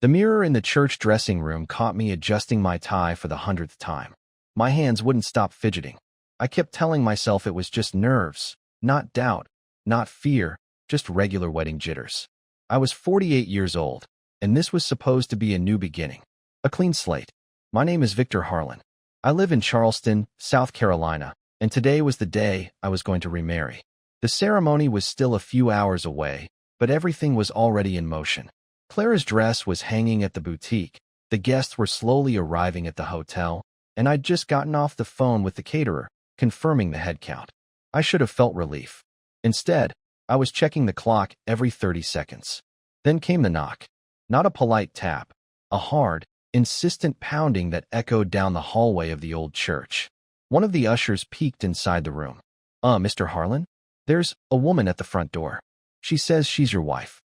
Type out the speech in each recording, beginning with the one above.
The mirror in the church dressing room caught me adjusting my tie for the 100th time. My hands wouldn't stop fidgeting. I kept telling myself it was just nerves, not doubt, not fear, just regular wedding jitters. I was 48 years old, and this was supposed to be a new beginning. A clean slate. My name is Victor Harlan. I live in Charleston, South Carolina, and today was the day I was going to remarry. The ceremony was still a few hours away, but everything was already in motion. Clara's dress was hanging at the boutique, the guests were slowly arriving at the hotel, and I'd just gotten off the phone with the caterer, confirming the head count. I should have felt relief. Instead, I was checking the clock every 30 seconds. Then came the knock. Not a polite tap, a hard, insistent pounding that echoed down the hallway of the old church. One of the ushers peeked inside the room. Mr. Harlan? There's a woman at the front door. She says she's your wife."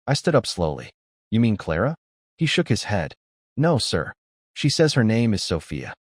I stood up slowly. "You mean Clara?" He shook his head. "No, sir. She says her name is Sophia."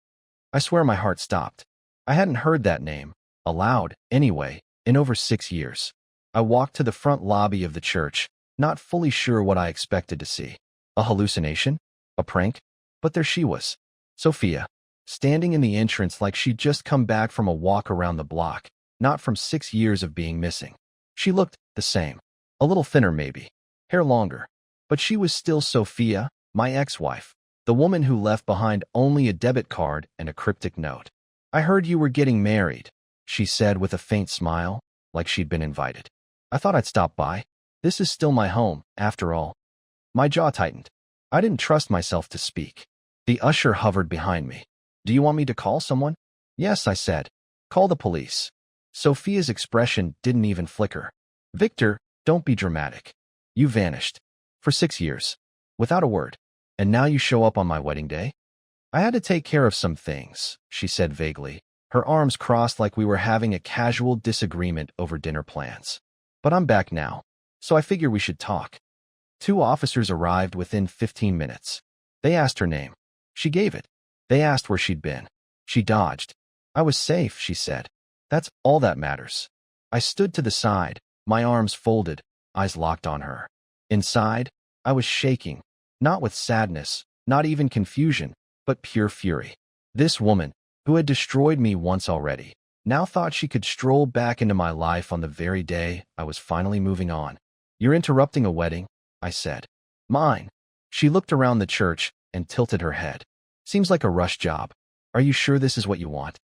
I swear my heart stopped. I hadn't heard that name, aloud, anyway, in over 6 years. I walked to the front lobby of the church, not fully sure what I expected to see. A hallucination? A prank? But there she was, Sophia, standing in the entrance like she'd just come back from a walk around the block, not from 6 years of being missing. She looked the same. A little thinner maybe, hair longer. But she was still Sophia, my ex-wife, the woman who left behind only a debit card and a cryptic note. "I heard you were getting married," she said with a faint smile, like she'd been invited. I thought I'd stop by. This is still my home, after all. My jaw tightened. I didn't trust myself to speak. The usher hovered behind me. "Do you want me to call someone?" "Yes," I said. "Call the police." Sophia's expression didn't even flicker. "Victor, don't be dramatic. You vanished. For 6 years. Without a word. And now you show up on my wedding day?" "I had to take care of some things," she said vaguely, her arms crossed like we were having a casual disagreement over dinner plans. "But I'm back now, so I figure we should talk." 2 officers arrived within 15 minutes. They asked her name. She gave it. They asked where she'd been. She dodged. "I was safe," she said. "That's all that matters." I stood to the side, my arms folded, eyes locked on her. Inside, I was shaking, not with sadness, not even confusion, but pure fury. This woman, who had destroyed me once already, now thought she could stroll back into my life on the very day I was finally moving on. "You're interrupting a wedding," I said. "Mine." She looked around the church and tilted her head. "Seems like a rush job. Are you sure this is what you want?"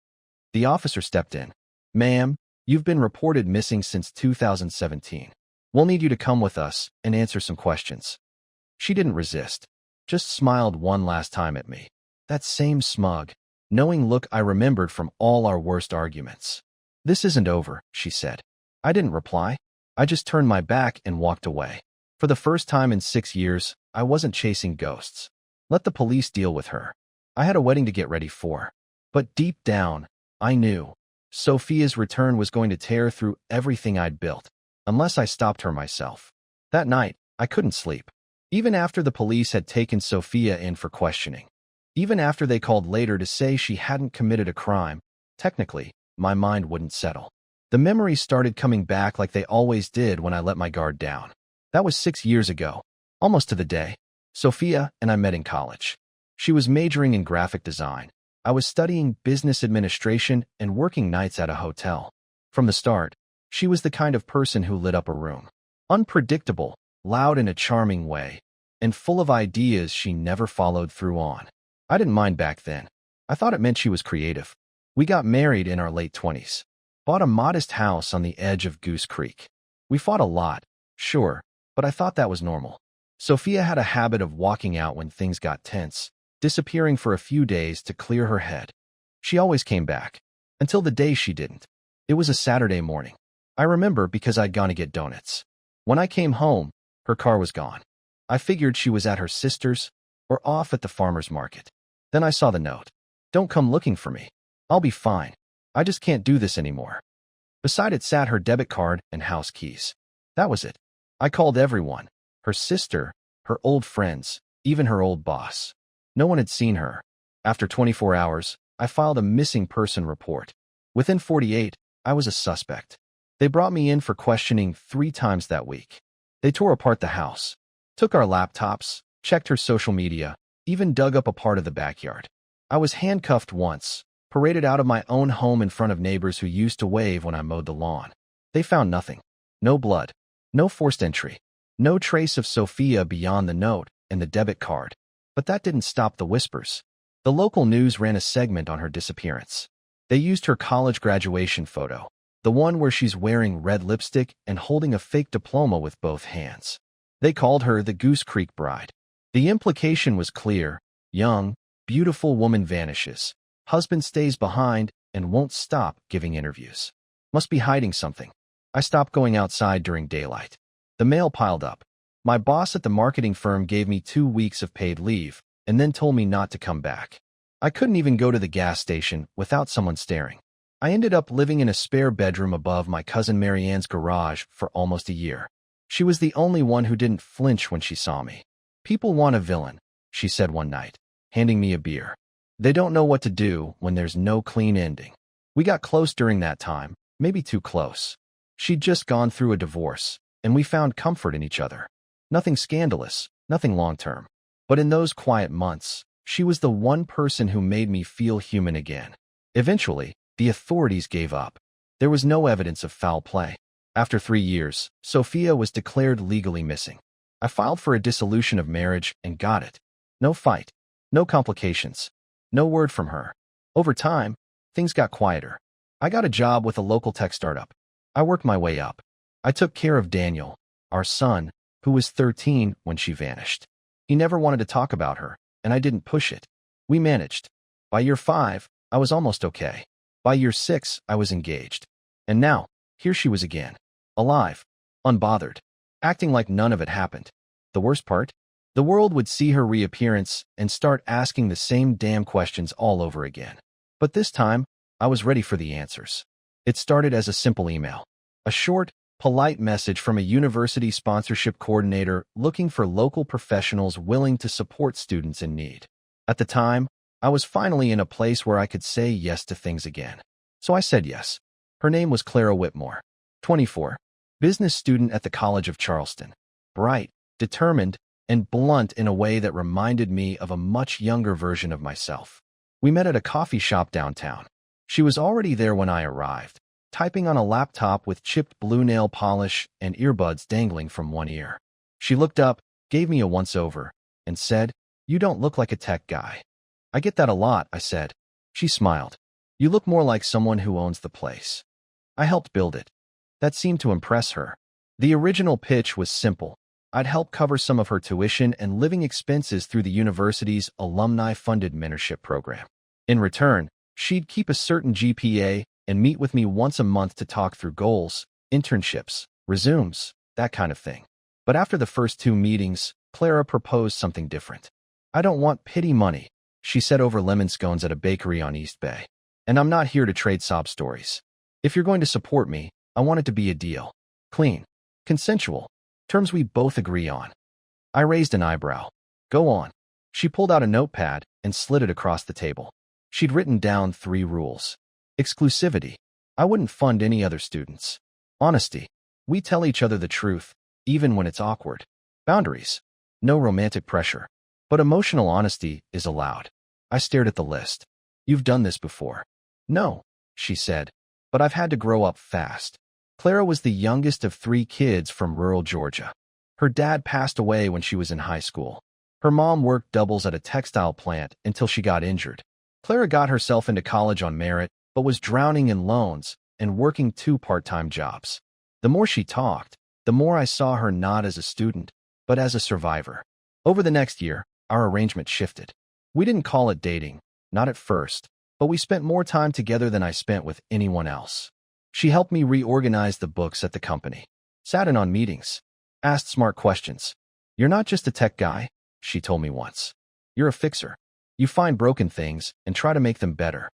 The officer stepped in. "Ma'am, you've been reported missing since 2017. We'll need you to come with us and answer some questions." She didn't resist, just smiled one last time at me. That same smug, knowing look I remembered from all our worst arguments. "This isn't over," she said. I didn't reply. I just turned my back and walked away. For the first time in 6 years, I wasn't chasing ghosts. Let the police deal with her. I had a wedding to get ready for. But deep down, I knew Sophia's return was going to tear through everything I'd built, unless I stopped her myself. That night, I couldn't sleep. Even after the police had taken Sophia in for questioning. Even after they called later to say she hadn't committed a crime, technically, my mind wouldn't settle. The memories started coming back like they always did when I let my guard down. That was 6 years ago, almost to the day. Sophia and I met in college. She was majoring in graphic design. I was studying business administration and working nights at a hotel. From the start, she was the kind of person who lit up a room. Unpredictable, loud in a charming way, and full of ideas she never followed through on. I didn't mind back then. I thought it meant she was creative. We got married in our late 20s. Bought a modest house on the edge of Goose Creek. We fought a lot, sure, but I thought that was normal. Sophia had a habit of walking out when things got tense, disappearing for a few days to clear her head. She always came back, until the day she didn't. It was a Saturday morning. I remember because I'd gone to get donuts. When I came home, her car was gone. I figured she was at her sister's or off at the farmer's market. Then I saw the note. "Don't come looking for me. I'll be fine. I just can't do this anymore." Beside it sat her debit card and house keys. That was it. I called everyone. Her sister, her old friends, even her old boss. No one had seen her. After 24 hours, I filed a missing person report. Within 48, I was a suspect. They brought me in for questioning 3 times that week. They tore apart the house, took our laptops, checked her social media, even dug up a part of the backyard. I was handcuffed once, paraded out of my own home in front of neighbors who used to wave when I mowed the lawn. They found nothing. No blood. No forced entry. No trace of Sophia beyond the note and the debit card. But that didn't stop the whispers. The local news ran a segment on her disappearance. They used her college graduation photo, the one where she's wearing red lipstick and holding a fake diploma with both hands. They called her the Goose Creek Bride. The implication was clear: young, beautiful woman vanishes. Husband stays behind and won't stop giving interviews. Must be hiding something. I stopped going outside during daylight. The mail piled up. My boss at the marketing firm gave me 2 weeks of paid leave and then told me not to come back. I couldn't even go to the gas station without someone staring. I ended up living in a spare bedroom above my cousin Marianne's garage for almost a year. She was the only one who didn't flinch when she saw me. "People want a villain," she said one night, handing me a beer. "They don't know what to do when there's no clean ending." We got close during that time, maybe too close. She'd just gone through a divorce, and we found comfort in each other. Nothing scandalous, nothing long-term. But in those quiet months, she was the one person who made me feel human again. Eventually, the authorities gave up. There was no evidence of foul play. After 3 years, Sophia was declared legally missing. I filed for a dissolution of marriage and got it. No fight, no complications, no word from her. Over time, things got quieter. I got a job with a local tech startup. I worked my way up. I took care of Daniel, our son, who was 13 when she vanished. He never wanted to talk about her, and I didn't push it. We managed. By year 5, I was almost okay. By year 6, I was engaged. And now, here she was again. Alive, unbothered, acting like none of it happened. The worst part? The world would see her reappearance and start asking the same damn questions all over again. But this time, I was ready for the answers. It started as a simple email. A short, polite message from a university sponsorship coordinator looking for local professionals willing to support students in need. At the time, I was finally in a place where I could say yes to things again. So I said yes. Her name was Clara Whitmore, 24, business student at the College of Charleston. Bright, determined, and blunt in a way that reminded me of a much younger version of myself. We met at a coffee shop downtown. She was already there when I arrived, typing on a laptop with chipped blue nail polish and earbuds dangling from one ear. She looked up, gave me a once-over, and said, "You don't look like a tech guy." "I get that a lot," I said. She smiled. "You look more like someone who owns the place." I helped build it. That seemed to impress her. The original pitch was simple. I'd help cover some of her tuition and living expenses through the university's alumni-funded mentorship program. In return, she'd keep a certain GPA and meet with me once a month to talk through goals, internships, resumes, that kind of thing. But after the first 2 meetings, Clara proposed something different. "I don't want pity money," she said over lemon scones at a bakery on East Bay. "And I'm not here to trade sob stories. If you're going to support me, I want it to be a deal. Clean. Consensual. Terms we both agree on." I raised an eyebrow. "Go on." She pulled out a notepad and slid it across the table. She'd written down 3 rules. Exclusivity. I wouldn't fund any other students. Honesty. We tell each other the truth, even when it's awkward. Boundaries. No romantic pressure. But emotional honesty is allowed. I stared at the list. "You've done this before." "No," she said, "but I've had to grow up fast." Clara was the youngest of 3 kids from rural Georgia. Her dad passed away when she was in high school. Her mom worked doubles at a textile plant until she got injured. Clara got herself into college on merit, but was drowning in loans and working 2 part-time jobs. The more she talked, the more I saw her not as a student, but as a survivor. Over the next year, our arrangement shifted. We didn't call it dating, not at first, but we spent more time together than I spent with anyone else. She helped me reorganize the books at the company, sat in on meetings, asked smart questions. "You're not just a tech guy," she told me once. "You're a fixer. You find broken things and try to make them better."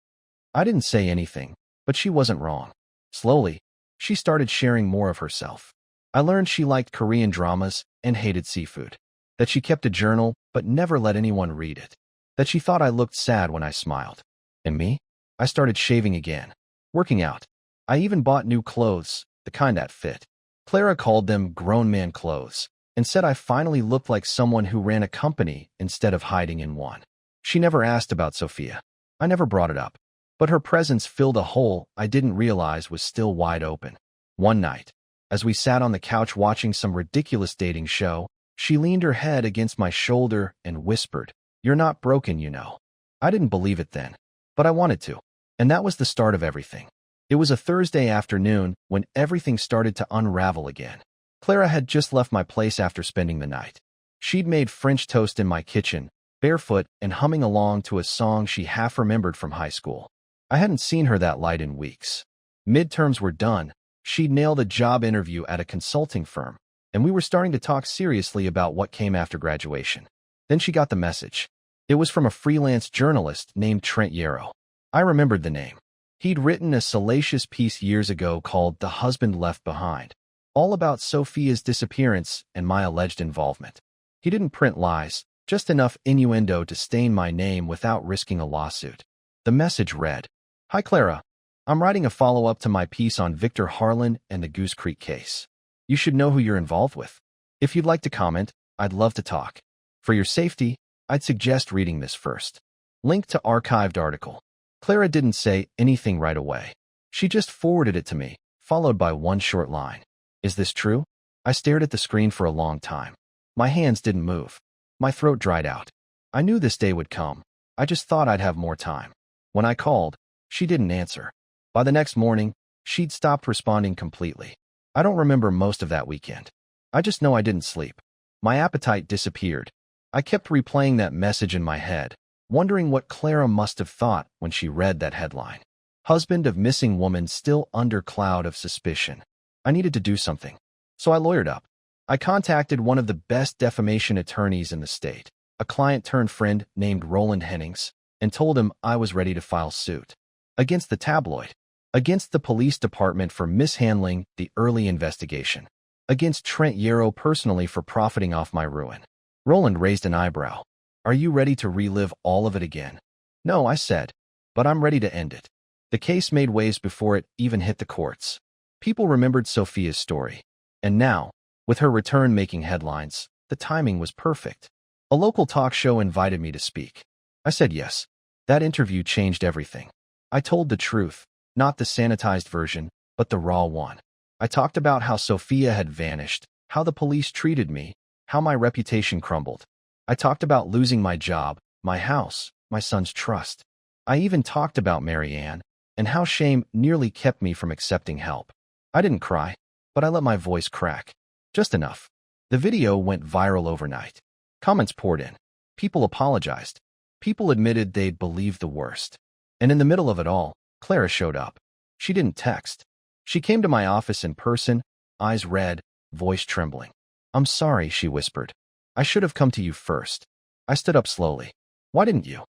I didn't say anything, but she wasn't wrong. Slowly, she started sharing more of herself. I learned she liked Korean dramas and hated seafood, that she kept a journal but never let anyone read it, that she thought I looked sad when I smiled. And me? I started shaving again, working out. I even bought new clothes, the kind that fit. Clara called them grown man clothes, and said I finally looked like someone who ran a company instead of hiding in one. She never asked about Sophia. I never brought it up. But her presence filled a hole I didn't realize was still wide open. One night, as we sat on the couch watching some ridiculous dating show, she leaned her head against my shoulder and whispered, "You're not broken, you know." I didn't believe it then, but I wanted to. And that was the start of everything. It was a Thursday afternoon when everything started to unravel again. Clara had just left my place after spending the night. She'd made French toast in my kitchen, barefoot and humming along to a song she half remembered from high school. I hadn't seen her that light in weeks. Midterms were done. She'd nailed a job interview at a consulting firm, and we were starting to talk seriously about what came after graduation. Then she got the message. It was from a freelance journalist named Trent Yarrow. I remembered the name. He'd written a salacious piece years ago called The Husband Left Behind, all about Sophia's disappearance and my alleged involvement. He didn't print lies, just enough innuendo to stain my name without risking a lawsuit. The message read, "Hi Clara, I'm writing a follow-up to my piece on Victor Harlan and the Goose Creek case. You should know who you're involved with. If you'd like to comment, I'd love to talk. For your safety, I'd suggest reading this first." Link to archived article. Clara didn't say anything right away. She just forwarded it to me, followed by one short line. "Is this true?" I stared at the screen for a long time. My hands didn't move. My throat dried out. I knew this day would come. I just thought I'd have more time. When I called, she didn't answer. By the next morning, she'd stopped responding completely. I don't remember most of that weekend. I just know I didn't sleep. My appetite disappeared. I kept replaying that message in my head, wondering what Clara must have thought when she read that headline. Husband of missing woman still under cloud of suspicion. I needed to do something. So I lawyered up. I contacted one of the best defamation attorneys in the state, a client-turned-friend named Roland Hennings, and told him I was ready to file suit. Against the tabloid. Against the police department for mishandling the early investigation. Against Trent Yarrow personally for profiting off my ruin. Roland raised an eyebrow. "Are you ready to relive all of it again?" "No," I said, "but I'm ready to end it." The case made waves before it even hit the courts. People remembered Sophia's story. And now, with her return making headlines, the timing was perfect. A local talk show invited me to speak. I said yes. That interview changed everything. I told the truth, not the sanitized version, but the raw one. I talked about how Sophia had vanished, how the police treated me, how my reputation crumbled. I talked about losing my job, my house, my son's trust. I even talked about Mary Ann, and how shame nearly kept me from accepting help. I didn't cry, but I let my voice crack. Just enough. The video went viral overnight. Comments poured in. People apologized. People admitted they'd believed the worst. And in the middle of it all, Clara showed up. She didn't text. She came to my office in person, eyes red, voice trembling. "I'm sorry," she whispered. "I should have come to you first." I stood up slowly. "Why didn't you?"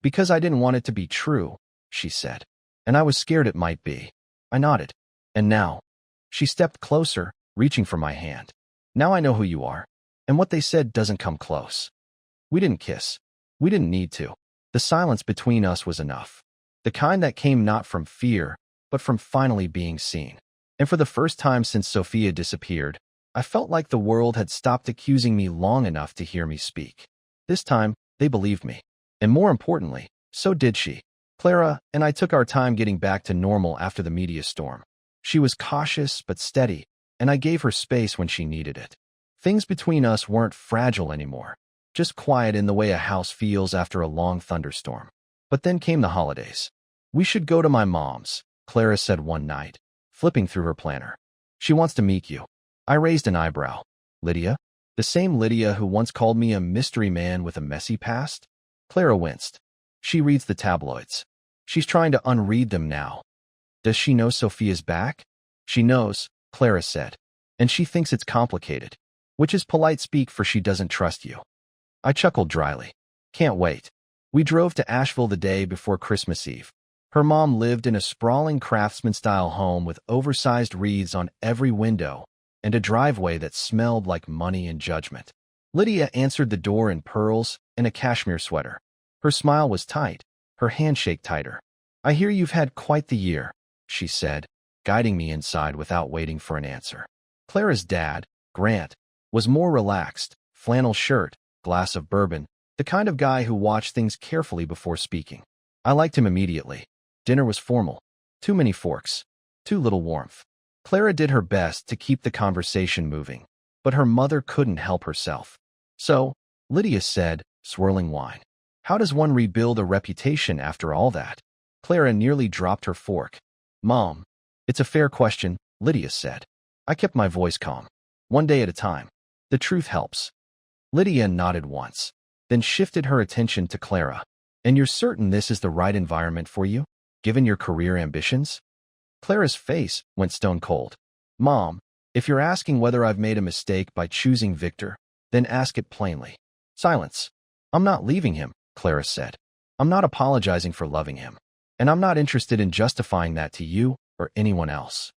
"Because I didn't want it to be true," she said. "And I was scared it might be." I nodded. "And now?" She stepped closer, reaching for my hand. "Now I know who you are. And what they said doesn't come close." We didn't kiss. We didn't need to. The silence between us was enough. The kind that came not from fear, but from finally being seen. And for the first time since Sophia disappeared, I felt like the world had stopped accusing me long enough to hear me speak. This time, they believed me. And more importantly, so did she. Clara and I took our time getting back to normal after the media storm. She was cautious but steady, and I gave her space when she needed it. Things between us weren't fragile anymore, just quiet in the way a house feels after a long thunderstorm. But then came the holidays. "We should go to my mom's," Clara said one night, flipping through her planner. "She wants to meet you." I raised an eyebrow. "Lydia? The same Lydia who once called me a mystery man with a messy past?" Clara winced. "She reads the tabloids. She's trying to unread them now." "Does she know Sophia's back?" "She knows," Clara said. "And she thinks it's complicated, which is polite speak for she doesn't trust you." I chuckled dryly. "Can't wait." We drove to Asheville the day before Christmas Eve. Her mom lived in a sprawling craftsman-style home with oversized wreaths on every window and a driveway that smelled like money and judgment. Lydia answered the door in pearls and a cashmere sweater. Her smile was tight, her handshake tighter. "I hear you've had quite the year," she said, guiding me inside without waiting for an answer. Clara's dad, Grant, was more relaxed, flannel shirt, glass of bourbon, the kind of guy who watched things carefully before speaking. I liked him immediately. Dinner was formal. Too many forks. Too little warmth. Clara did her best to keep the conversation moving, but her mother couldn't help herself. So, Lydia said, swirling wine. How does one rebuild a reputation after all that? Clara nearly dropped her fork. Mom, it's a fair question, Lydia said. I kept my voice calm. One day at a time. The truth helps. Lydia nodded once, then shifted her attention to Clara. And you're certain this is the right environment for you, given your career ambitions? Clara's face went stone cold. Mom, if you're asking whether I've made a mistake by choosing Victor, then ask it plainly. Silence. I'm not leaving him, Clara said. I'm not apologizing for loving him. And I'm not interested in justifying that to you or anyone else.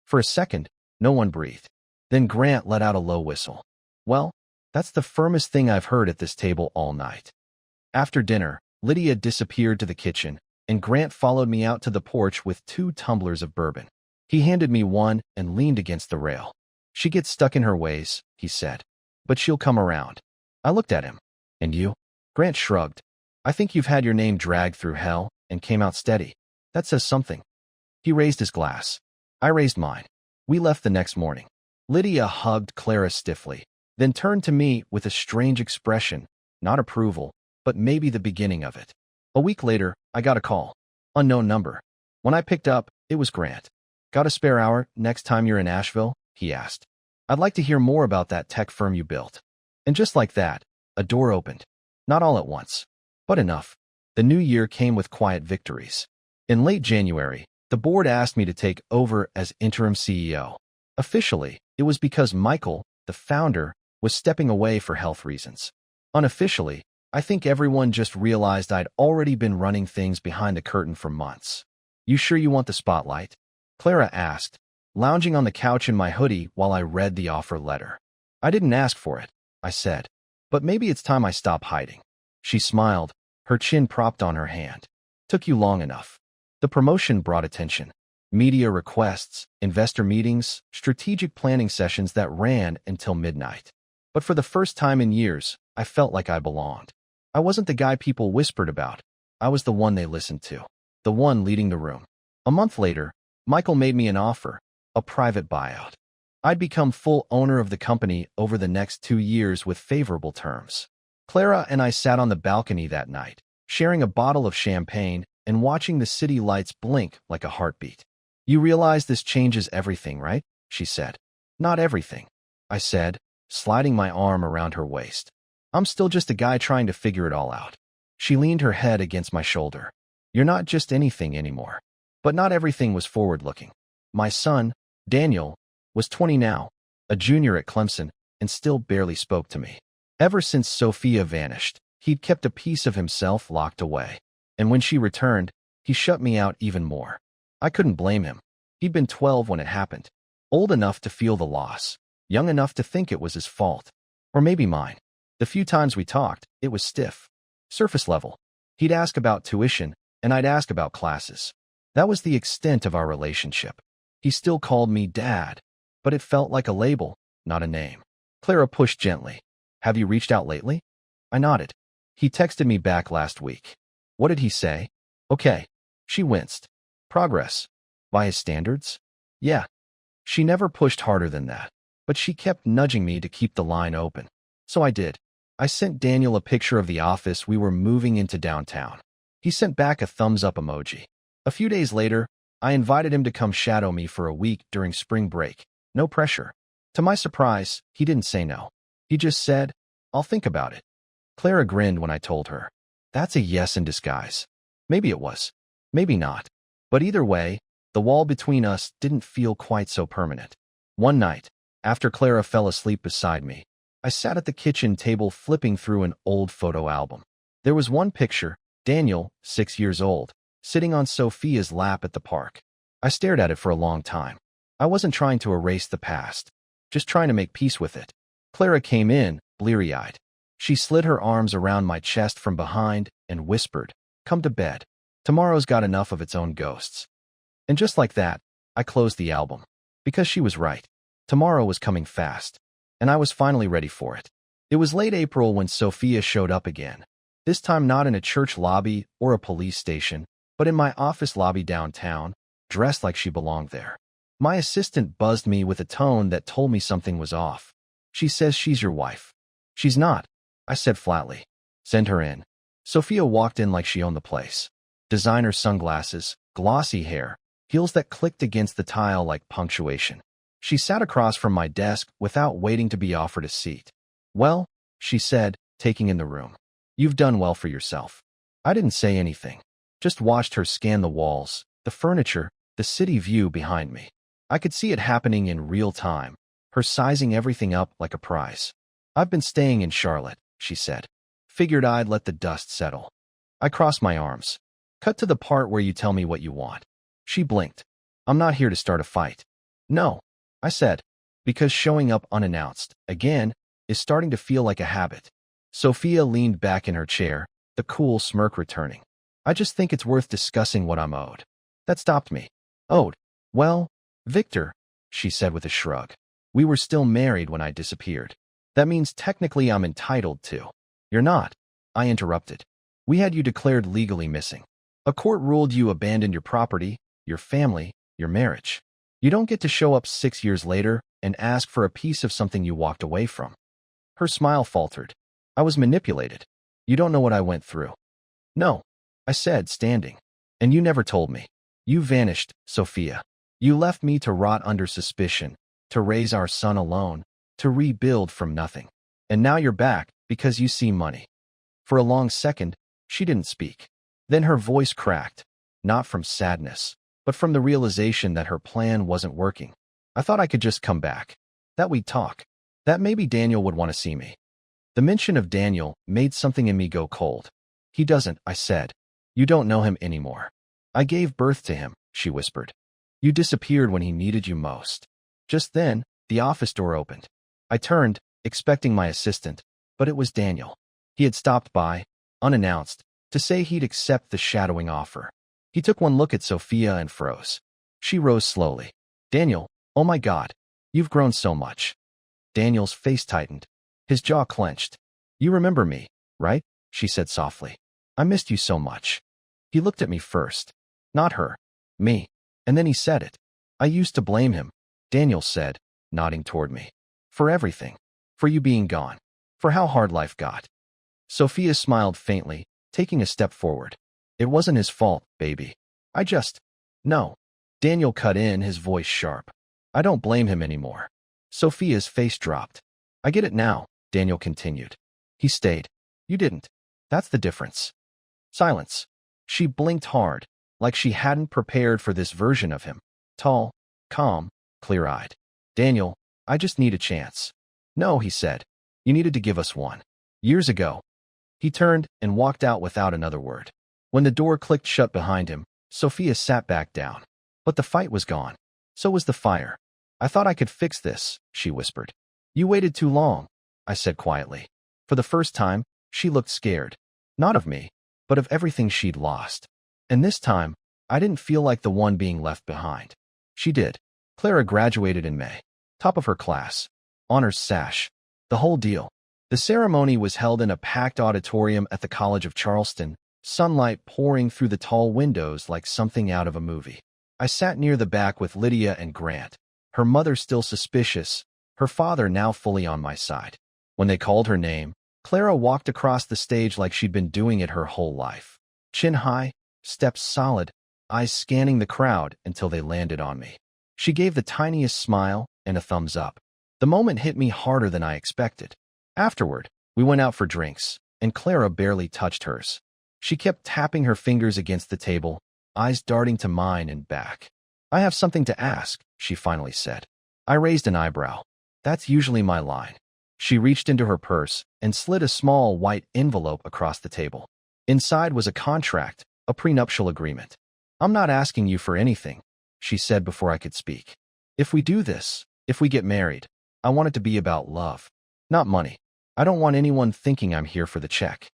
For a second, no one breathed. Then Grant let out a low whistle. Well, that's the firmest thing I've heard at this table all night. After dinner, Lydia disappeared to the kitchen, and Grant followed me out to the porch with 2 tumblers of bourbon. He handed me one and leaned against the rail. She gets stuck in her ways, he said. But she'll come around. I looked at him. And you? Grant shrugged. I think you've had your name dragged through hell and came out steady. That says something. He raised his glass. I raised mine. We left the next morning. Lydia hugged Clara stiffly, then turned to me with a strange expression, not approval, but maybe the beginning of it. A week later, I got a call. Unknown number. When I picked up, it was Grant. Got a spare hour next time you're in Asheville? He asked. I'd like to hear more about that tech firm you built. And just like that, a door opened. Not all at once, but enough. The new year came with quiet victories. In late January, the board asked me to take over as interim CEO. Officially, it was because Michael, the founder, was stepping away for health reasons. Unofficially, I think everyone just realized I'd already been running things behind the curtain for months. You sure you want the spotlight? Clara asked, lounging on the couch in my hoodie while I read the offer letter. I didn't ask for it, I said, but maybe it's time I stop hiding. She smiled, her chin propped on her hand. Took you long enough. The promotion brought attention. Media requests, investor meetings, strategic planning sessions that ran until midnight. But for the first time in years, I felt like I belonged. I wasn't the guy people whispered about. I was the one they listened to. The one leading the room. A month later, Michael made me an offer, a private buyout. I'd become full owner of the company over the next 2 years with favorable terms. Clara and I sat on the balcony that night, sharing a bottle of champagne and watching the city lights blink like a heartbeat. You realize this changes everything, right? She said. Not everything, I said, sliding my arm around her waist. I'm still just a guy trying to figure it all out. She leaned her head against my shoulder. You're not just anything anymore. But not everything was forward-looking. My son, Daniel, was 20 now, a junior at Clemson, and still barely spoke to me. Ever since Sophia vanished, he'd kept a piece of himself locked away. And when she returned, he shut me out even more. I couldn't blame him. He'd been 12 when it happened. Old enough to feel the loss. Young enough to think it was his fault. Or maybe mine. The few times we talked, it was stiff. Surface level. He'd ask about tuition, and I'd ask about classes. That was the extent of our relationship. He still called me Dad, but it felt like a label, not a name. Clara pushed gently. Have you reached out lately? I nodded. He texted me back last week. What did he say? Okay. She winced. Progress. By his standards? Yeah. She never pushed harder than that, but she kept nudging me to keep the line open. So I did. I sent Daniel a picture of the office we were moving into downtown. He sent back a thumbs-up emoji. A few days later, I invited him to come shadow me for a week during spring break. No pressure. To my surprise, he didn't say no. He just said, I'll think about it. Clara grinned when I told her. That's a yes in disguise. Maybe it was. Maybe not. But either way, the wall between us didn't feel quite so permanent. One night, after Clara fell asleep beside me, I sat at the kitchen table flipping through an old photo album. There was one picture, Daniel, 6 years old, sitting on Sophia's lap at the park. I stared at it for a long time. I wasn't trying to erase the past, just trying to make peace with it. Clara came in, bleary-eyed. She slid her arms around my chest from behind and whispered, Come to bed. Tomorrow's got enough of its own ghosts. And just like that, I closed the album. Because she was right. Tomorrow was coming fast. and I was finally ready for it. It was late April when Sophia showed up again, this time not in a church lobby or a police station, but in my office lobby downtown, dressed like she belonged there. My assistant buzzed me with a tone that told me something was off. "She says she's your wife." "She's not," I said flatly. "Send her in." Sophia walked in like she owned the place. Designer sunglasses, glossy hair, heels that clicked against the tile like punctuation. She sat across from my desk without waiting to be offered a seat. "Well," she said, taking in the room. "You've done well for yourself." I didn't say anything, just watched her scan the walls, the furniture, the city view behind me. I could see it happening in real time, her sizing everything up like a prize. "I've been staying in Charlotte," she said. "Figured I'd let the dust settle." I crossed my arms. "Cut to the part where you tell me what you want." She blinked. "I'm not here to start a fight." "No," I said, because showing up unannounced, again, is starting to feel like a habit. Sophia leaned back in her chair, the cool smirk returning. "I just think it's worth discussing what I'm owed." That stopped me. "Owed? Well, Victor," she said with a shrug. "We were still married when I disappeared. That means technically I'm entitled to." "You're not," I interrupted. "We had you declared legally missing. A court ruled you abandoned your property, your family, your marriage. You don't get to show up 6 years later and ask for a piece of something you walked away from." Her smile faltered. "I was manipulated. You don't know what I went through." "No," I said, standing. "And you never told me. You vanished, Sophia. You left me to rot under suspicion, to raise our son alone, to rebuild from nothing. And now you're back because you see money." For a long second, she didn't speak. Then her voice cracked, not from sadness, but from the realization that her plan wasn't working. "I thought I could just come back, that we'd talk, that maybe Daniel would want to see me." The mention of Daniel made something in me go cold. "He doesn't," I said. "You don't know him anymore." "I gave birth to him," she whispered. "You disappeared when he needed you most." Just then, the office door opened. I turned, expecting my assistant, but it was Daniel. He had stopped by, unannounced, to say he'd accept the shadowing offer. He took one look at Sophia and froze. She rose slowly. "Daniel, oh my God, you've grown so much." Daniel's face tightened. His jaw clenched. "You remember me, right?" she said softly. "I missed you so much." He looked at me first. Not her. Me. And then he said it. "I used to blame him," Daniel said, nodding toward me. "For everything. For you being gone. For how hard life got." Sophia smiled faintly, taking a step forward. "It wasn't his fault, baby. I just—" "No." Daniel cut in, his voice sharp. "I don't blame him anymore." Sophia's face dropped. "I get it now," Daniel continued. "He stayed. You didn't. That's the difference." Silence. She blinked hard, like she hadn't prepared for this version of him. Tall, calm, clear-eyed. "Daniel, I just need a chance." "No," he said. "You needed to give us one. Years ago." He turned and walked out without another word. When the door clicked shut behind him, Sophia sat back down. But the fight was gone. So was the fire. "I thought I could fix this," she whispered. "You waited too long," I said quietly. For the first time, she looked scared. Not of me, but of everything she'd lost. And this time, I didn't feel like the one being left behind. She did. Clara graduated in May. Top of her class. Honors sash. The whole deal. The ceremony was held in a packed auditorium at the College of Charleston, sunlight pouring through the tall windows like something out of a movie. I sat near the back with Lydia and Grant, her mother still suspicious, her father now fully on my side. When they called her name, Clara walked across the stage like she'd been doing it her whole life. Chin high, steps solid, eyes scanning the crowd until they landed on me. She gave the tiniest smile and a thumbs up. The moment hit me harder than I expected. Afterward, we went out for drinks, and Clara barely touched hers. She kept tapping her fingers against the table, eyes darting to mine and back. "I have something to ask," she finally said. I raised an eyebrow. That's usually my line. She reached into her purse and slid a small white envelope across the table. Inside was a contract, a prenuptial agreement. "I'm not asking you for anything," she said before I could speak. "If we do this, if we get married, I want it to be about love, not money. I don't want anyone thinking I'm here for the check."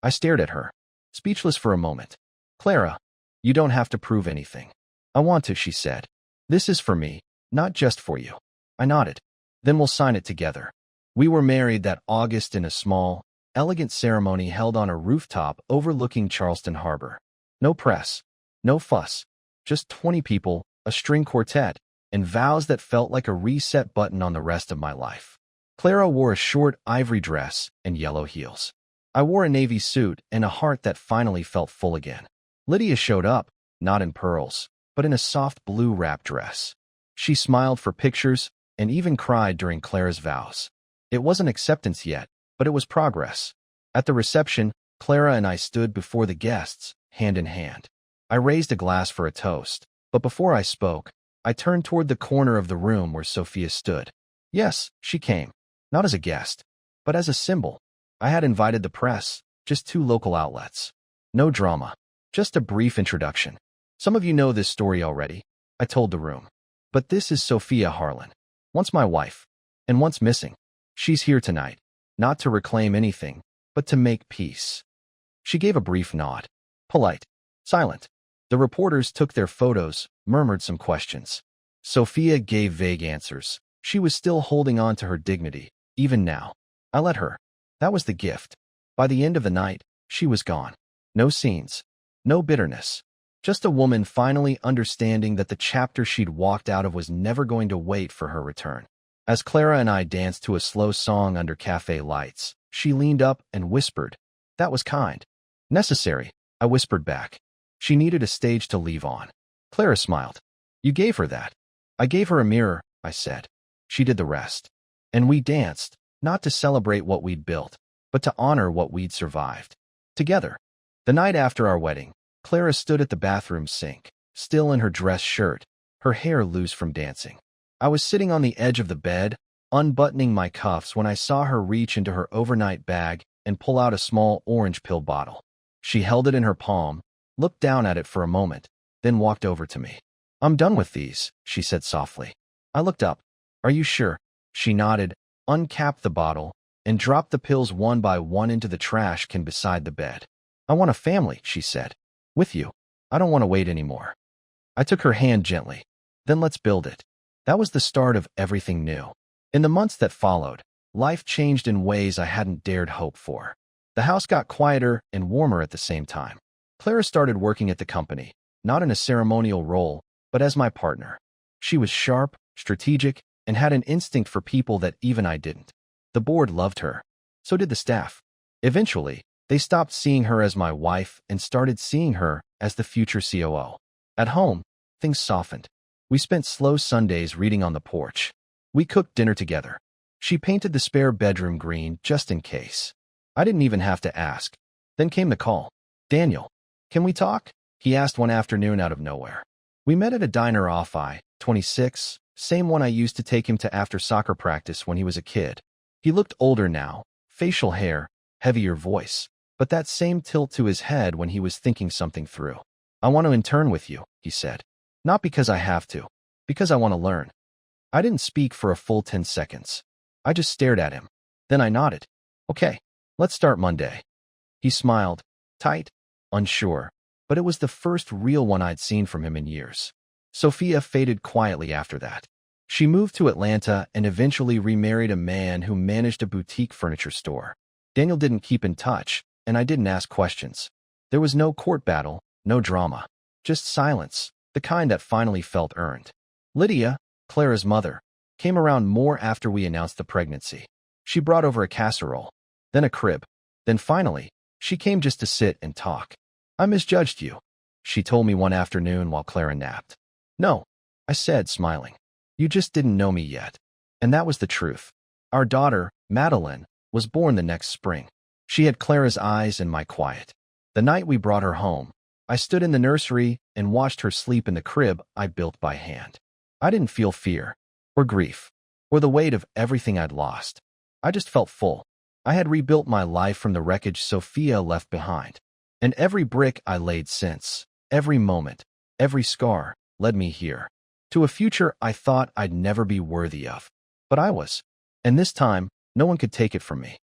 I stared at her, speechless for a moment. "Clara, you don't have to prove anything." "I want to," she said. "This is for me, not just for you." I nodded. "Then we'll sign it together." We were married that August in a small, elegant ceremony held on a rooftop overlooking Charleston Harbor. No press, no fuss, just 20 people, a string quartet, and vows that felt like a reset button on the rest of my life. Clara wore a short ivory dress and yellow heels. I wore a navy suit and a heart that finally felt full again. Lydia showed up, not in pearls, but in a soft blue wrap dress. She smiled for pictures and even cried during Clara's vows. It wasn't acceptance yet, but it was progress. At the reception, Clara and I stood before the guests, hand in hand. I raised a glass for a toast, but before I spoke, I turned toward the corner of the room where Sophia stood. Yes, she came, not as a guest, but as a symbol. I had invited the press, just 2 local outlets. No drama, just a brief introduction. Some of you know this story already, I told the room. But this is Sophia Harlan, once my wife, and once missing. She's here tonight, not to reclaim anything, but to make peace. She gave a brief nod, polite, silent. The reporters took their photos, murmured some questions. Sophia gave vague answers. She was still holding on to her dignity, even now. I let her. That was the gift. By the end of the night, she was gone. No scenes, no bitterness. Just a woman finally understanding that the chapter she'd walked out of was never going to wait for her return. As Clara and I danced to a slow song under cafe lights, she leaned up and whispered, "That was kind." "Necessary," I whispered back. She needed a stage to leave on. Clara smiled. "You gave her that." "I gave her a mirror," I said. She did the rest. And we danced, not to celebrate what we'd built, but to honor what we'd survived. Together. The night after our wedding, Clara stood at the bathroom sink, still in her dress shirt, her hair loose from dancing. I was sitting on the edge of the bed, unbuttoning my cuffs when I saw her reach into her overnight bag and pull out a small orange pill bottle. She held it in her palm, looked down at it for a moment, then walked over to me. "I'm done with these," she said softly. I looked up. "Are you sure?" She nodded, uncapped the bottle, and dropped the pills one by one into the trash can beside the bed. "I want a family," she said. "With you. I don't want to wait anymore." I took her hand gently. "Then let's build it." That was the start of everything new. In the months that followed, life changed in ways I hadn't dared hope for. The house got quieter and warmer at the same time. Clara started working at the company, not in a ceremonial role, but as my partner. She was sharp, strategic, and had an instinct for people that even I didn't. The board loved her. So did the staff. Eventually, they stopped seeing her as my wife and started seeing her as the future COO. At home, things softened. We spent slow Sundays reading on the porch. We cooked dinner together. She painted the spare bedroom green just in case. I didn't even have to ask. Then came the call. "Daniel, can we talk?" he asked one afternoon out of nowhere. We met at a diner off I-26, same one I used to take him to after soccer practice when he was a kid. He looked older now, facial hair, heavier voice, but that same tilt to his head when he was thinking something through. "I want to intern with you," he said. "Not because I have to, because I want to learn." I didn't speak for a full 10 seconds. I just stared at him. Then I nodded. "Okay, let's start Monday." He smiled, tight, unsure, but it was the first real one I'd seen from him in years. Sophia faded quietly after that. She moved to Atlanta and eventually remarried a man who managed a boutique furniture store. Daniel didn't keep in touch, and I didn't ask questions. There was no court battle, no drama, just silence, the kind that finally felt earned. Lydia, Clara's mother, came around more after we announced the pregnancy. She brought over a casserole, then a crib, then finally, she came just to sit and talk. "I misjudged you," she told me one afternoon while Clara napped. "No," I said, smiling. "You just didn't know me yet." And that was the truth. Our daughter, Madeline, was born the next spring. She had Clara's eyes and my quiet. The night we brought her home, I stood in the nursery and watched her sleep in the crib I built by hand. I didn't feel fear, or grief, or the weight of everything I'd lost. I just felt full. I had rebuilt my life from the wreckage Sophia left behind. And every brick I laid since, every moment, every scar, led me here. To a future I thought I'd never be worthy of. But I was. And this time, no one could take it from me.